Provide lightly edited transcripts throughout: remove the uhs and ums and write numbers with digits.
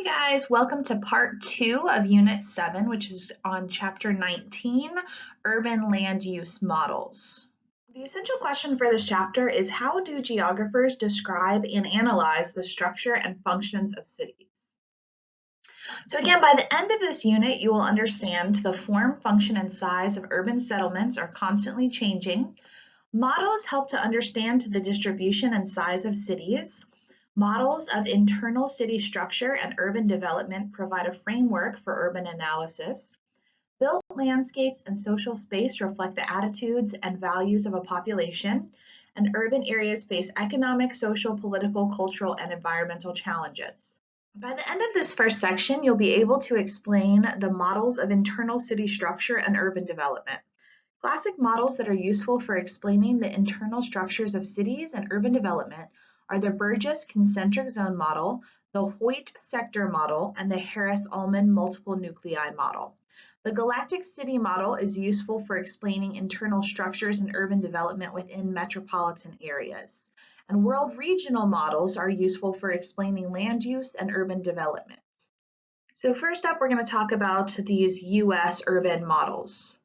Hey guys, welcome to part 2 of Unit 7, which is on Chapter 19, Urban Land Use Models. The essential question for this chapter is how do geographers describe and analyze the structure and functions of cities? So again, by the end of this unit, you will understand the form, function, and size of urban settlements are constantly changing. Models help to understand the distribution and size of cities. Models of internal city structure and urban development provide a framework for urban analysis. Built landscapes and social space reflect the attitudes and values of a population, and urban areas face economic, social, political, cultural, and environmental challenges. By the end of this first section, you'll be able to explain the models of internal city structure and urban development. Classic models that are useful for explaining the internal structures of cities and urban development are the Burgess concentric zone model, the Hoyt sector model, and the Harris-Ullman multiple nuclei model. The galactic city model is useful for explaining internal structures and urban development within metropolitan areas. And world regional models are useful for explaining land use and urban development. So first up, we're going to talk about these US urban models.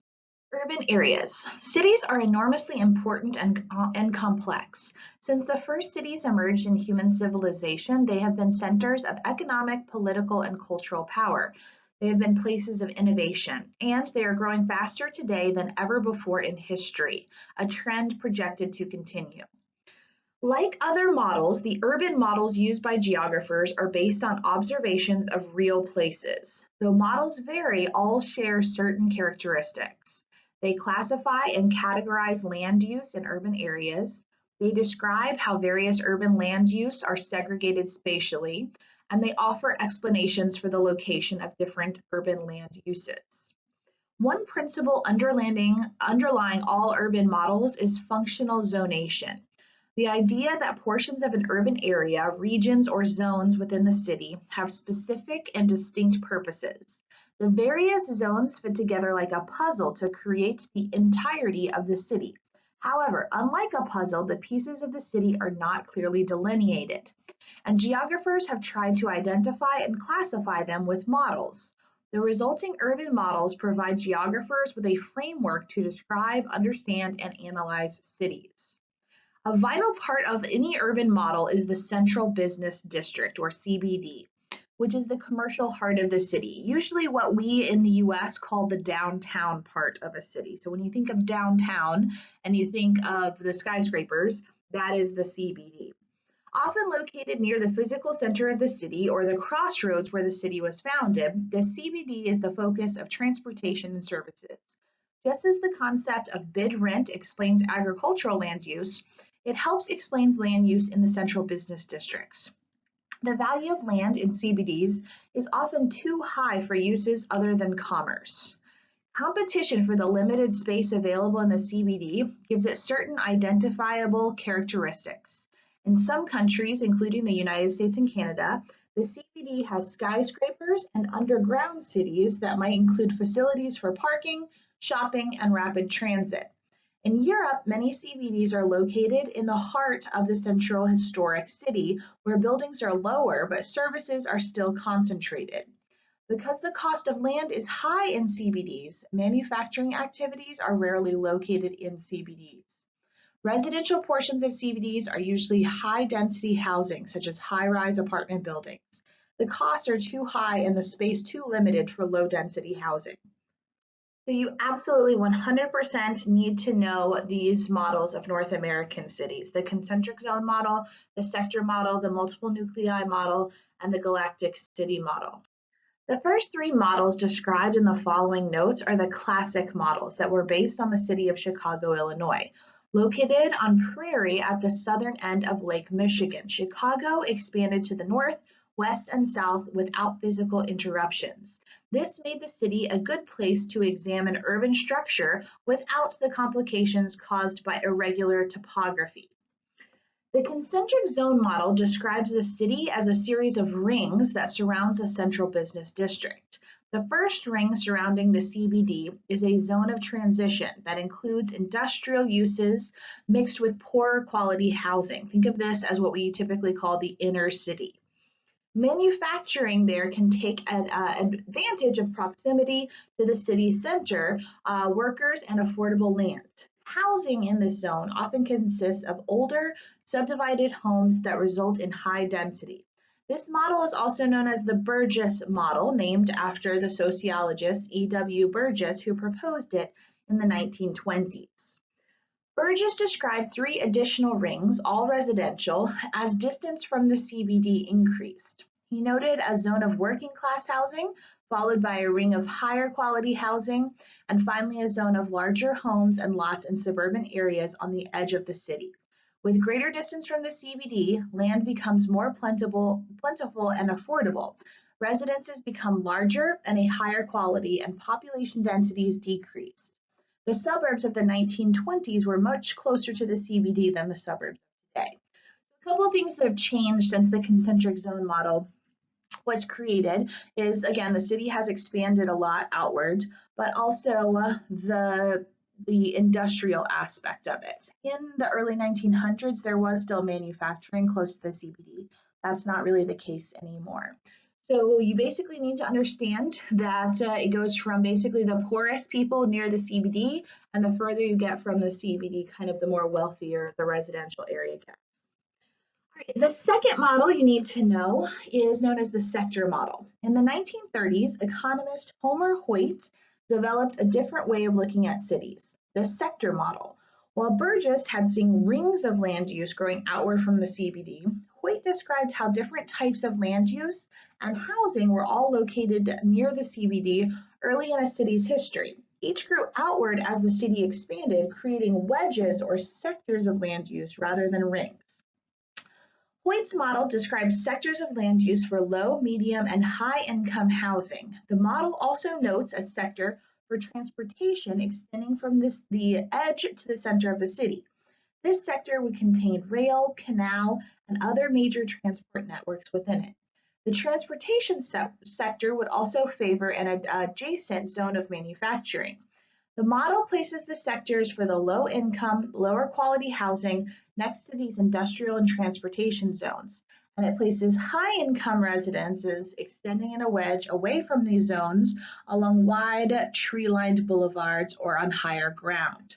Urban areas. Cities are enormously important and complex. Since the first cities emerged in human civilization, they have been centers of economic, political, and cultural power. They have been places of innovation, and they are growing faster today than ever before in history, a trend projected to continue. Like other models, the urban models used by geographers are based on observations of real places. Though models vary, all share certain characteristics. They classify and categorize land use in urban areas. They describe how various urban land use are segregated spatially, and they offer explanations for the location of different urban land uses. One principle underlying all urban models is functional zonation. The idea that portions of an urban area, regions, or zones within the city have specific and distinct purposes. The various zones fit together like a puzzle to create the entirety of the city. However, unlike a puzzle, the pieces of the city are not clearly delineated, and geographers have tried to identify and classify them with models. The resulting urban models provide geographers with a framework to describe, understand, and analyze cities. A vital part of any urban model is the central business district, or CBD, which is the commercial heart of the city, usually what we in the US call the downtown part of a city. So when you think of downtown and you think of the skyscrapers, that is the CBD. Often located near the physical center of the city or the crossroads where the city was founded, the CBD is the focus of transportation and services. Just as the concept of bid rent explains agricultural land use, it helps explain land use in the central business districts. The value of land in CBDs is often too high for uses other than commerce. Competition for the limited space available in the CBD gives it certain identifiable characteristics. In some countries, including the United States and Canada, the CBD has skyscrapers and underground cities that might include facilities for parking, shopping, and rapid transit. In Europe, many CBDs are located in the heart of the central historic city, where buildings are lower but services are still concentrated. Because the cost of land is high in CBDs, manufacturing activities are rarely located in CBDs. Residential portions of CBDs are usually high-density housing, such as high-rise apartment buildings. The costs are too high and the space too limited for low-density housing. So you absolutely 100% need to know these models of North American cities, the concentric zone model, the sector model, the multiple nuclei model, and the galactic city model. The first three models described in the following notes are the classic models that were based on the city of Chicago, Illinois. Located on prairie at the southern end of Lake Michigan, Chicago expanded to the north, west, and south without physical interruptions. This made the city a good place to examine urban structure without the complications caused by irregular topography. The concentric zone model describes the city as a series of rings that surrounds a central business district. The first ring surrounding the CBD is a zone of transition that includes industrial uses mixed with poorer quality housing. Think of this as what we typically call the inner city. Manufacturing there can take advantage of proximity to the city center, workers, and affordable land. Housing in this zone often consists of older, subdivided homes that result in high density. This model is also known as the Burgess model, named after the sociologist E.W. Burgess, who proposed it in the 1920s. Burgess described three additional rings, all residential, as distance from the CBD increased. He noted a zone of working class housing, followed by a ring of higher quality housing, and finally a zone of larger homes and lots in suburban areas on the edge of the city. With greater distance from the CBD, land becomes more plentiful and affordable. Residences become larger and a higher quality, and population densities decrease. The suburbs of the 1920s were much closer to the CBD than the suburbs of today. A couple of things that have changed since the concentric zone model was created is, again, the city has expanded a lot outward, but also the industrial aspect of it. In the early 1900s, there was still manufacturing close to the CBD. That's not really the case anymore. So you basically need to understand that it goes from basically the poorest people near the CBD, and the further you get from the CBD, kind of the more wealthier the residential area gets. All right, the second model you need to know is known as the sector model. In the 1930s, economist Homer Hoyt developed a different way of looking at cities, the sector model. While Burgess had seen rings of land use growing outward from the CBD, Hoyt described how different types of land use and housing were all located near the CBD early in a city's history. Each grew outward as the city expanded, creating wedges or sectors of land use rather than rings. Hoyt's model describes sectors of land use for low, medium, and high-income housing. The model also notes a sector for transportation extending from the edge to the center of the city. This sector would contain rail, canal, and other major transport networks within it. The transportation sector would also favor an adjacent zone of manufacturing. The model places the sectors for the low-income, lower-quality housing next to these industrial and transportation zones, and it places high-income residences extending in a wedge away from these zones along wide, tree-lined boulevards or on higher ground.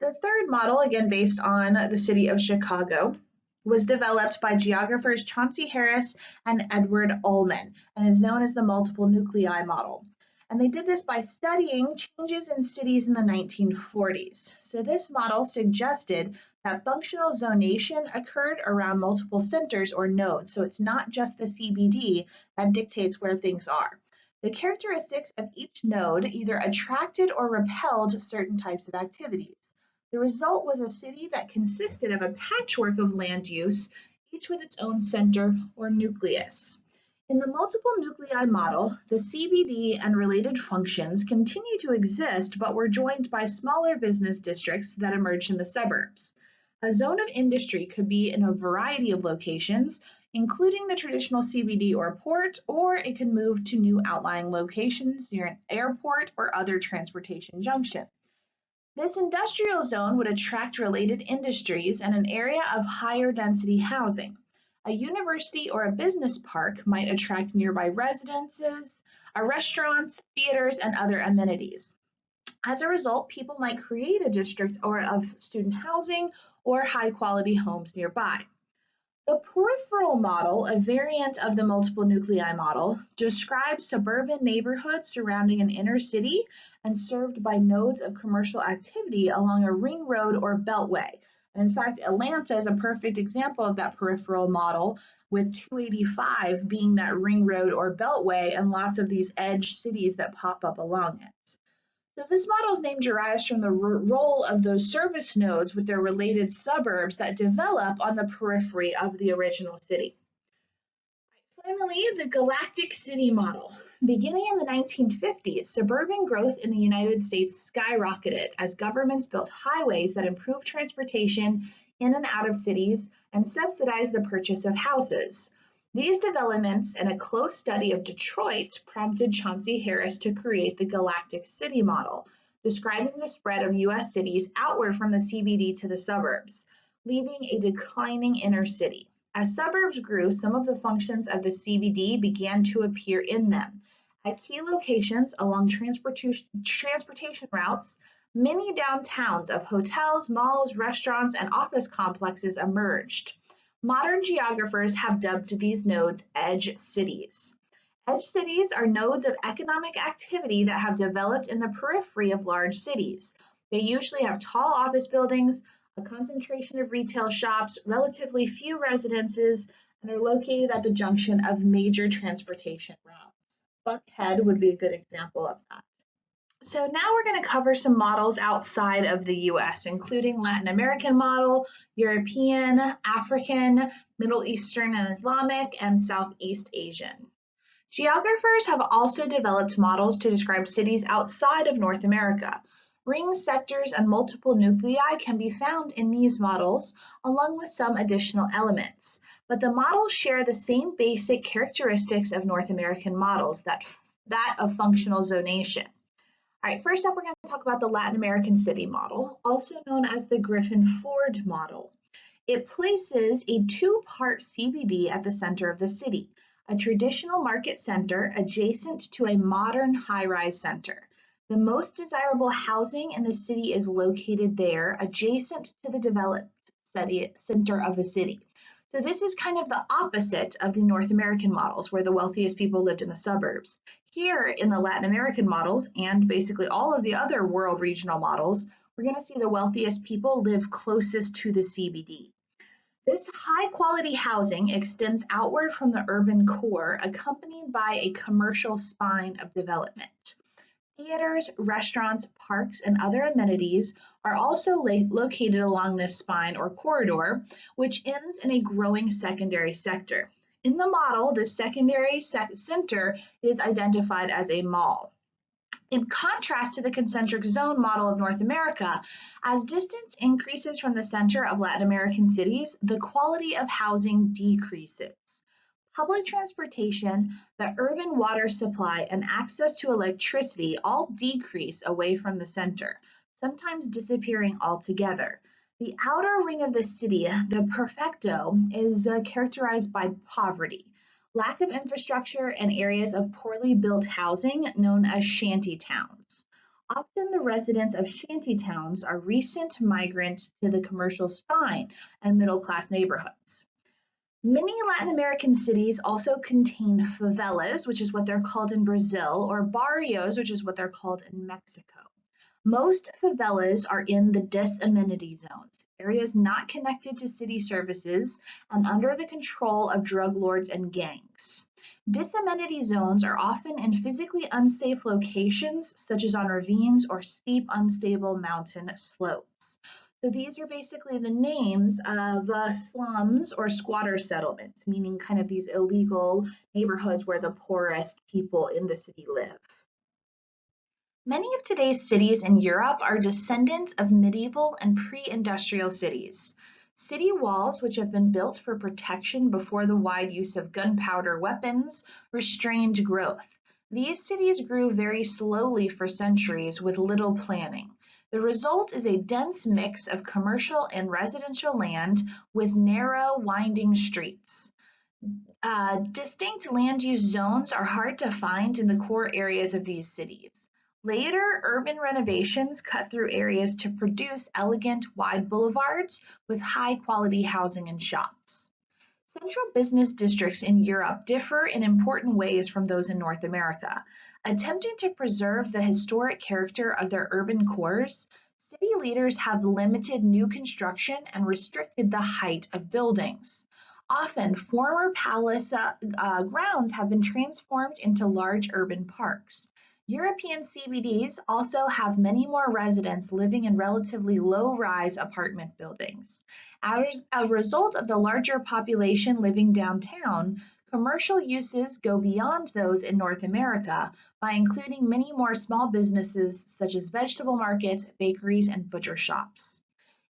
The third model, again based on the city of Chicago, was developed by geographers Chauncey Harris and Edward Ullman and is known as the multiple nuclei model. And they did this by studying changes in cities in the 1940s. So this model suggested that functional zonation occurred around multiple centers or nodes. So it's not just the CBD that dictates where things are. The characteristics of each node either attracted or repelled certain types of activities. The result was a city that consisted of a patchwork of land use, each with its own center or nucleus. In the multiple nuclei model, the CBD and related functions continue to exist, but were joined by smaller business districts that emerged in the suburbs. A zone of industry could be in a variety of locations, including the traditional CBD or port, or it could move to new outlying locations near an airport or other transportation junction. This industrial zone would attract related industries and an area of higher density housing. A university or a business park might attract nearby residences, restaurants, theaters, and other amenities. As a result, people might create a district of student housing or high-quality homes nearby. The peripheral model, a variant of the multiple nuclei model, describes suburban neighborhoods surrounding an inner city and served by nodes of commercial activity along a ring road or beltway. And in fact, Atlanta is a perfect example of that peripheral model, with 285 being that ring road or beltway and lots of these edge cities that pop up along it. So this model's name derives from the role of those service nodes with their related suburbs that develop on the periphery of the original city. Finally, the galactic city model. Beginning in the 1950s, suburban growth in the United States skyrocketed as governments built highways that improved transportation in and out of cities and subsidized the purchase of houses. These developments and a close study of Detroit prompted Chauncey Harris to create the galactic city model, describing the spread of U.S. cities outward from the CBD to the suburbs, leaving a declining inner city. As suburbs grew, some of the functions of the CBD began to appear in them. At key locations along transportation routes, many downtowns of hotels, malls, restaurants, and office complexes emerged. Modern geographers have dubbed these nodes edge cities. Edge cities are nodes of economic activity that have developed in the periphery of large cities. They usually have tall office buildings, a concentration of retail shops, relatively few residences, and are located at the junction of major transportation routes. Buckhead would be a good example of that. So now we're going to cover some models outside of the US, including Latin American model, European, African, Middle Eastern and Islamic, and Southeast Asian. Geographers have also developed models to describe cities outside of North America. Ring sectors and multiple nuclei can be found in these models, along with some additional elements. But the models share the same basic characteristics of North American models, that of functional zonation. All right, first up, we're going to talk about the Latin American city model, also known as the Griffin-Ford model. It places a two-part CBD at the center of the city, a traditional market center adjacent to a modern high-rise center. The most desirable housing in the city is located there, adjacent to the developed center of the city. So this is kind of the opposite of the North American models, where the wealthiest people lived in the suburbs. Here in the Latin American models, and basically all of the other world regional models, we're going to see the wealthiest people live closest to the CBD. This high-quality housing extends outward from the urban core, accompanied by a commercial spine of development. Theaters, restaurants, parks, and other amenities are also located along this spine or corridor, which ends in a growing secondary sector. In the model, the secondary center is identified as a mall. In contrast to the concentric zone model of North America, as distance increases from the center of Latin American cities, the quality of housing decreases. Public transportation, the urban water supply, and access to electricity all decrease away from the center, sometimes disappearing altogether. The outer ring of the city, the perfecto, is characterized by poverty, lack of infrastructure, and areas of poorly built housing known as shanty towns. Often the residents of shanty towns are recent migrants to the commercial spine and middle class neighborhoods. Many Latin American cities also contain favelas, which is what they're called in Brazil, or barrios, which is what they're called in Mexico. Most favelas are in the disamenity zones, areas not connected to city services and under the control of drug lords and gangs. Disamenity zones are often in physically unsafe locations, such as on ravines or steep, unstable mountain slopes. So these are basically the names of slums or squatter settlements, meaning kind of these illegal neighborhoods where the poorest people in the city live. Many of today's cities in Europe are descendants of medieval and pre-industrial cities. City walls, which have been built for protection before the wide use of gunpowder weapons, restrained growth. These cities grew very slowly for centuries with little planning. The result is a dense mix of commercial and residential land with narrow, winding streets. Distinct land use zones are hard to find in the core areas of these cities. Later, urban renovations cut through areas to produce elegant, wide boulevards with high-quality housing and shops. Central business districts in Europe differ in important ways from those in North America. Attempting to preserve the historic character of their urban cores, city leaders have limited new construction and restricted the height of buildings. Often, former palace grounds have been transformed into large urban parks. European CBDs also have many more residents living in relatively low-rise apartment buildings. As a result of the larger population living downtown, commercial uses go beyond those in North America by including many more small businesses such as vegetable markets, bakeries, and butcher shops.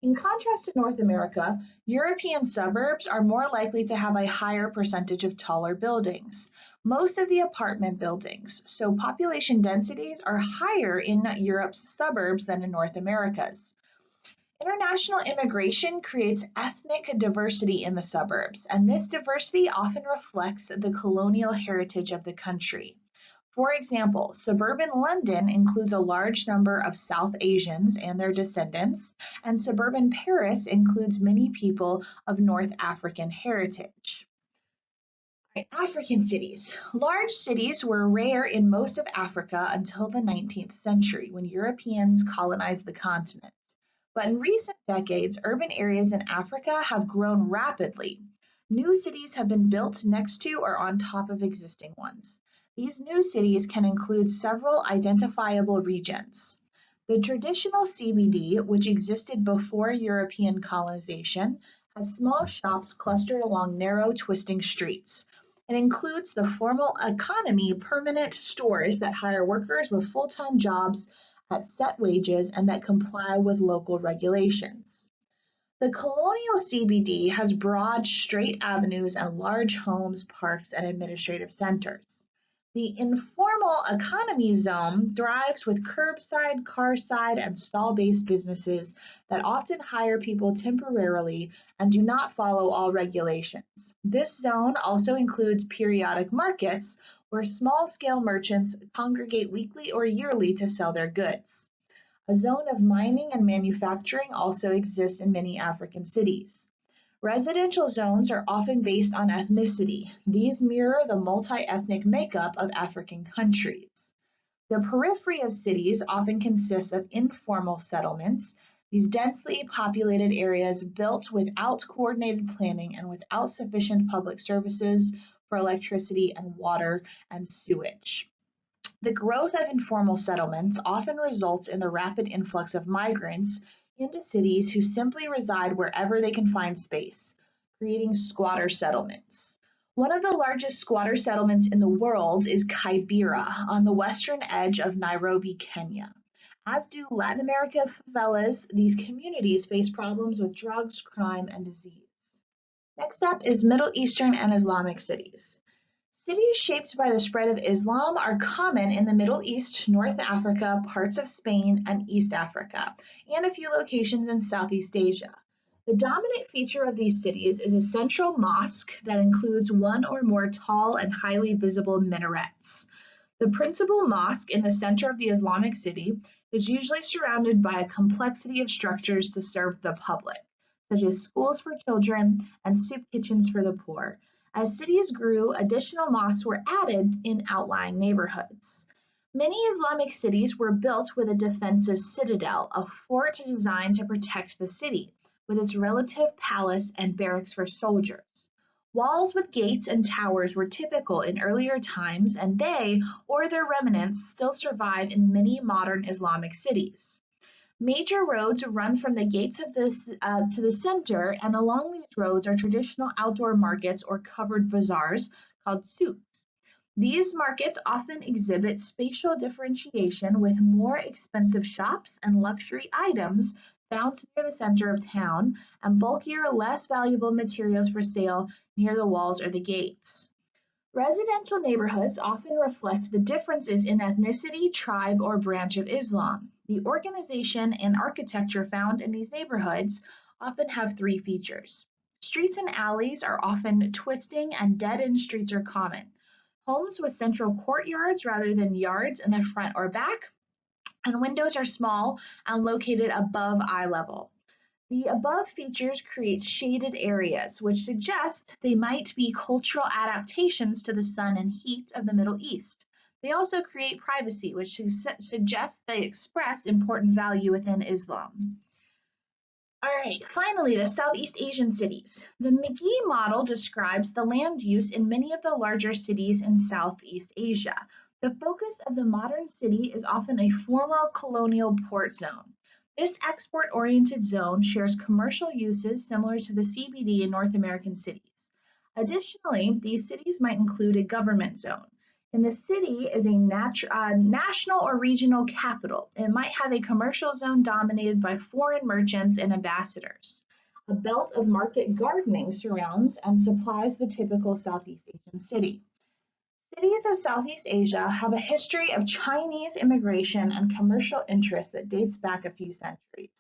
In contrast to North America, European suburbs are more likely to have a higher percentage of taller buildings. Most of the apartment buildings, so population densities are higher in Europe's suburbs than in North America's. International immigration creates ethnic diversity in the suburbs, and this diversity often reflects the colonial heritage of the country. For example, suburban London includes a large number of South Asians and their descendants, and suburban Paris includes many people of North African heritage. Right, African cities. Large cities were rare in most of Africa until the 19th century when Europeans colonized the continent. But in recent decades, urban areas in Africa have grown rapidly. New cities have been built next to or on top of existing ones. These new cities can include several identifiable regions. The traditional CBD, which existed before European colonization, has small shops clustered along narrow, twisting streets. It includes the formal economy permanent stores that hire workers with full-time jobs at set wages and that comply with local regulations. The colonial CBD has broad, straight avenues and large homes, parks, and administrative centers. The informal economy zone thrives with curbside, carside, and stall-based businesses that often hire people temporarily and do not follow all regulations. This zone also includes periodic markets where small-scale merchants congregate weekly or yearly to sell their goods. A zone of mining and manufacturing also exists in many African cities. Residential zones are often based on ethnicity. These mirror the multi-ethnic makeup of African countries. The periphery of cities often consists of informal settlements, these densely populated areas built without coordinated planning and without sufficient public services for electricity and water and sewage. The growth of informal settlements often results in the rapid influx of migrants into cities who simply reside wherever they can find space, creating squatter settlements. One of the largest squatter settlements in the world is Kibera on the western edge of Nairobi, Kenya. As do Latin America favelas, these communities face problems with drugs, crime, and disease. Next up is Middle Eastern and Islamic cities. Cities shaped by the spread of Islam are common in the Middle East, North Africa, parts of Spain, and East Africa, and a few locations in Southeast Asia. The dominant feature of these cities is a central mosque that includes one or more tall and highly visible minarets. The principal mosque in the center of the Islamic city is usually surrounded by a complexity of structures to serve the public, such as schools for children and soup kitchens for the poor. As cities grew, additional mosques were added in outlying neighborhoods. Many Islamic cities were built with a defensive citadel, a fort designed to protect the city, with its relative palace and barracks for soldiers. Walls with gates and towers were typical in earlier times, and they, or their remnants, still survive in many modern Islamic cities. Major roads run from the gates of this to the center, and along these roads are traditional outdoor markets or covered bazaars called souks. These markets often exhibit spatial differentiation with more expensive shops and luxury items found near the center of town, and bulkier, less valuable materials for sale near the walls or the gates. Residential neighborhoods often reflect the differences in ethnicity, tribe, or branch of Islam. The organization and architecture found in these neighborhoods often have three features. Streets and alleys are often twisting, and dead-end streets are common. Homes with central courtyards rather than yards in the front or back, and windows are small and located above eye level. The above features create shaded areas, which suggest they might be cultural adaptations to the sun and heat of the Middle East. They also create privacy, which suggests they express important value within Islam. All right, finally, the Southeast Asian cities. The McGee model describes the land use in many of the larger cities in Southeast Asia. The focus of the modern city is often a former colonial port zone. This export-oriented zone shares commercial uses similar to the CBD in North American cities. Additionally, these cities might include a government zone. And the city is a national or regional capital. It might have a commercial zone dominated by foreign merchants and ambassadors. A belt of market gardening surrounds and supplies the typical Southeast Asian city. Cities of Southeast Asia have a history of Chinese immigration and commercial interest that dates back a few centuries.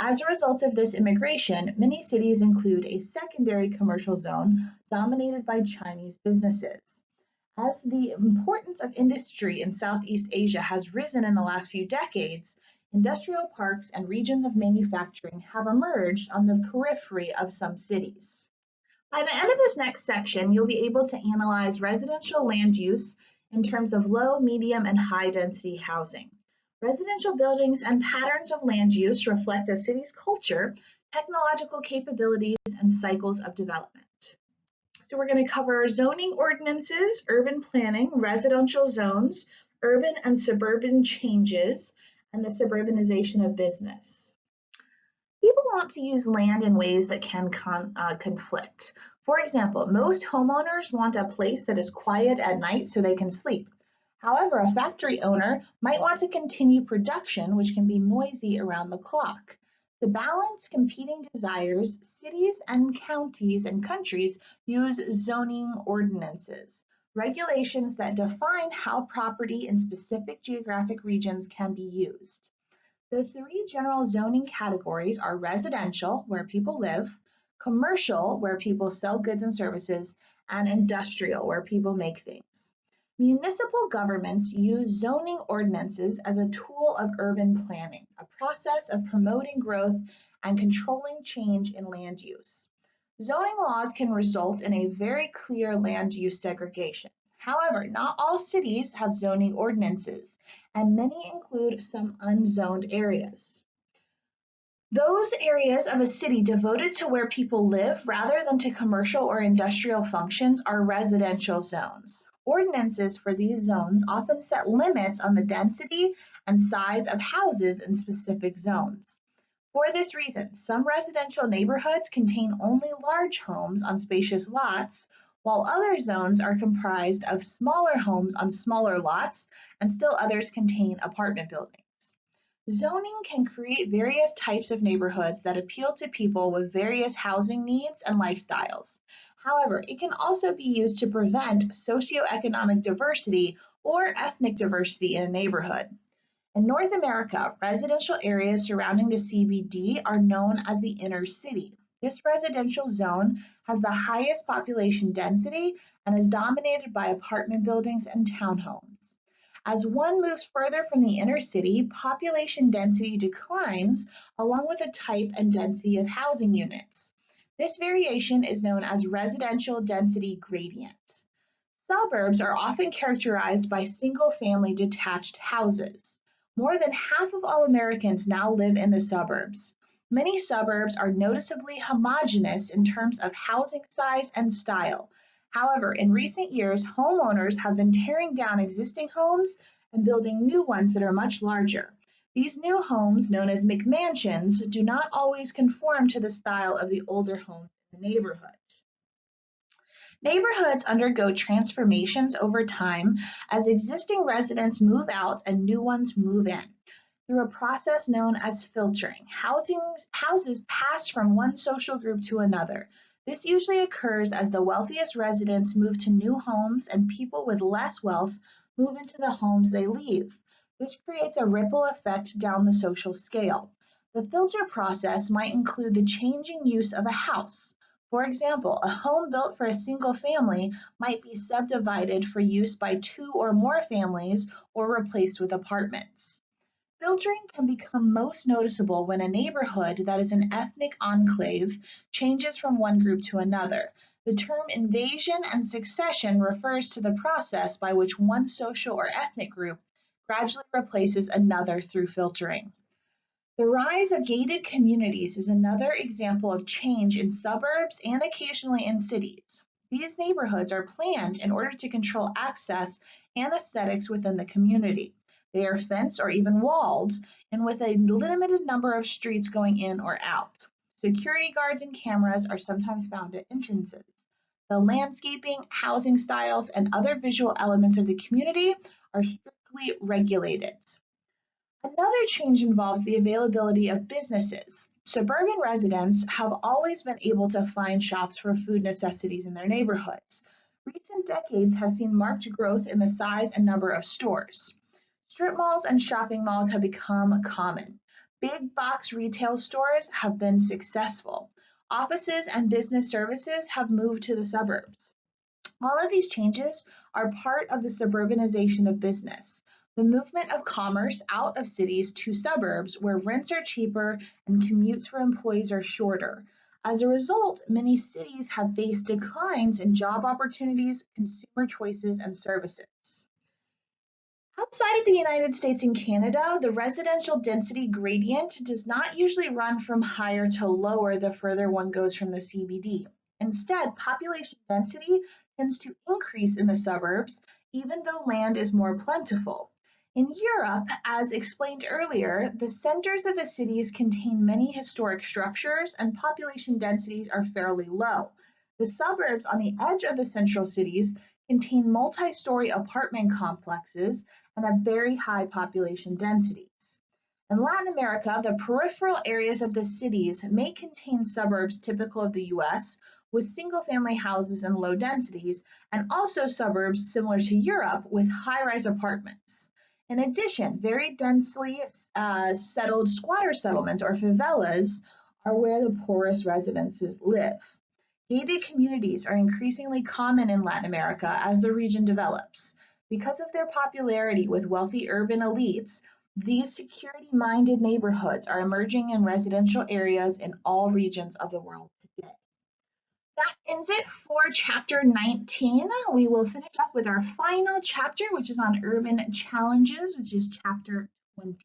As a result of this immigration, many cities include a secondary commercial zone dominated by Chinese businesses. As the importance of industry in Southeast Asia has risen in the last few decades, industrial parks and regions of manufacturing have emerged on the periphery of some cities. By the end of this next section, you'll be able to analyze residential land use in terms of low, medium, and high density housing. Residential buildings and patterns of land use reflect a city's culture, technological capabilities, and cycles of development. So we're going to cover zoning ordinances, urban planning, residential zones, urban and suburban changes, and the suburbanization of business. People want to use land in ways that can conflict. For example, most homeowners want a place that is quiet at night so they can sleep. However, a factory owner might want to continue production, which can be noisy around the clock. To balance competing desires, cities and counties and countries use zoning ordinances, regulations that define how property in specific geographic regions can be used. The three general zoning categories are residential, where people live, commercial, where people sell goods and services, and industrial, where people make things. Municipal governments use zoning ordinances as a tool of urban planning, a process of promoting growth and controlling change in land use. Zoning laws can result in a very clear land use segregation. However, not all cities have zoning ordinances, and many include some unzoned areas. Those areas of a city devoted to where people live rather than to commercial or industrial functions are residential zones. Ordinances for these zones often set limits on the density and size of houses in specific zones. For this reason, some residential neighborhoods contain only large homes on spacious lots, while other zones are comprised of smaller homes on smaller lots, and still others contain apartment buildings. Zoning can create various types of neighborhoods that appeal to people with various housing needs and lifestyles. However, it can also be used to prevent socioeconomic diversity or ethnic diversity in a neighborhood. In North America, residential areas surrounding the CBD are known as the inner city. This residential zone has the highest population density and is dominated by apartment buildings and townhomes. As one moves further from the inner city, population density declines along with the type and density of housing units. This variation is known as residential density gradient. Suburbs are often characterized by single-family detached houses. More than half of all Americans now live in the suburbs. Many suburbs are noticeably homogeneous in terms of housing size and style. However, in recent years, homeowners have been tearing down existing homes and building new ones that are much larger. These new homes, known as McMansions, do not always conform to the style of the older homes in the neighborhood. Neighborhoods undergo transformations over time as existing residents move out and new ones move in. Through a process known as filtering, houses pass from one social group to another. This usually occurs as the wealthiest residents move to new homes and people with less wealth move into the homes they leave. This creates a ripple effect down the social scale. The filter process might include the changing use of a house. For example, a home built for a single family might be subdivided for use by two or more families or replaced with apartments. Filtering can become most noticeable when a neighborhood that is an ethnic enclave changes from one group to another. The term invasion and succession refers to the process by which one social or ethnic group gradually replaces another through filtering. The rise of gated communities is another example of change in suburbs and occasionally in cities. These neighborhoods are planned in order to control access and aesthetics within the community. They are fenced or even walled, and with a limited number of streets going in or out. Security guards and cameras are sometimes found at entrances. The landscaping, housing styles, and other visual elements of the community are strictly regulated. Another change involves the availability of businesses. Suburban residents have always been able to find shops for food necessities in their neighborhoods. Recent decades have seen marked growth in the size and number of stores. Strip malls and shopping malls have become common. Big box retail stores have been successful. Offices and business services have moved to the suburbs. All of these changes are part of the suburbanization of business, the movement of commerce out of cities to suburbs where rents are cheaper and commutes for employees are shorter. As a result, many cities have faced declines in job opportunities, consumer choices, and services. Outside of the United States and Canada, the residential density gradient does not usually run from higher to lower the further one goes from the CBD. Instead, population density tends to increase in the suburbs, even though land is more plentiful. In Europe, as explained earlier, the centers of the cities contain many historic structures and population densities are fairly low. The suburbs on the edge of the central cities contain multi-story apartment complexes and have very high population densities. In Latin America, the peripheral areas of the cities may contain suburbs typical of the US, with single-family houses and low densities, and also suburbs similar to Europe with high-rise apartments. In addition, very densely settled squatter settlements or favelas are where the poorest residences live. Gated communities are increasingly common in Latin America as the region develops. Because of their popularity with wealthy urban elites, these security-minded neighborhoods are emerging in residential areas in all regions of the world today. That ends it for chapter 19. We will finish up with our final chapter, which is on urban challenges, which is chapter 20.